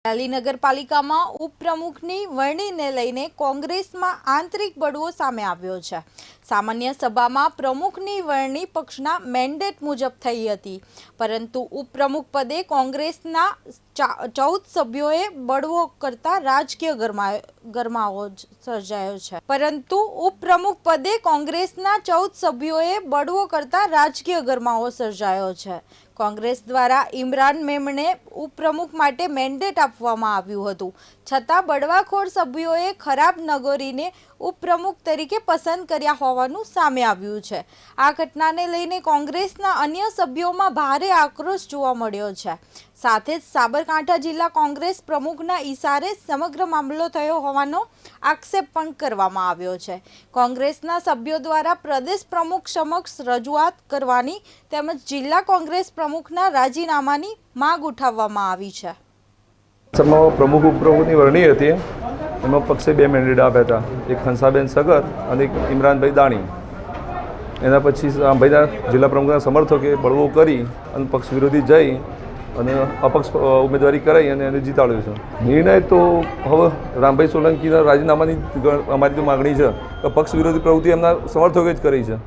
અમરેલી નગરપાલિકામાં ઉપપ્રમુખની વરણીને લઈને કોંગ્રેસમાં આંતરિક બળવો સામે આવ્યો છે। સામાન્ય સભામાં પ્રમુખની વરણી પક્ષના મેન્ડેટ મુજબ થઈ હતી, પરંતુ ઉપપ્રમુખ પદે કોંગ્રેસના 14 સભ્યોએ બળવો કરતા રાજકીય ગરમાવો સર્જાયો છે। પરંતુ ઉપપ્રમુખ પદે કોંગ્રેસના 14 સભ્યોએ બળવો કરતા રાજકીય ગરમાવો સર્જાયો છે। કોંગ્રેસ દ્વારા ઇમરાન મેમણને ઉપપ્રમુખ માટે મેન્ડેટ આપવામાં આવ્યું હતું, છતાં બળવાખોર સભ્યોએ ખરાબ નગોરીને ઉપપ્રમુખ તરીકે પસંદ કર્યા હોવાનું સામે આવ્યું છે। આ ઘટનાને લઈને કોંગ્રેસના અન્ય સભ્યોમાં ભારે આક્રોશ જોવા મળ્યો છે। સાથે જ સાબરકાંઠા જિલ્લા કોંગ્રેસ પ્રમુખના ઈશારે સમગ્ર મામલો થયો હોવાનો આક્ષેપ પણ કરવામાં આવ્યો છે। કોંગ્રેસના સભ્યો દ્વારા પ્રદેશ પ્રમુખ સમક્ષ રજૂઆત કરવાની તેમજ જિલ્લા કોંગ્રેસ પ્રમુખના રાજીનામાની માંગ ઉઠાવવામાં આવી છે। પ્રમુખ ઉપપ્રમુખની વરણી હતી, એમાં પક્ષે 2 મેન્ડેટ આપ્યા હતા, એક હંસાબેન સગર અને એક ઇમરાનભાઈ દાણી। એના પછી ભાઈના જિલ્લા પ્રમુખના સમર્થકે બળવો કરી અને પક્ષ વિરોધી જઈ અને અપક્ષ ઉમેદવારી કરાઈ અને એને જીતાડ્યો છે। નિર્ણય તો હવે રામભાઈ સોલંકીના રાજીનામાની અમારી તો માગણી છે કે પક્ષ વિરોધી પ્રવૃત્તિ એમના સમર્થકે જ કરી છે।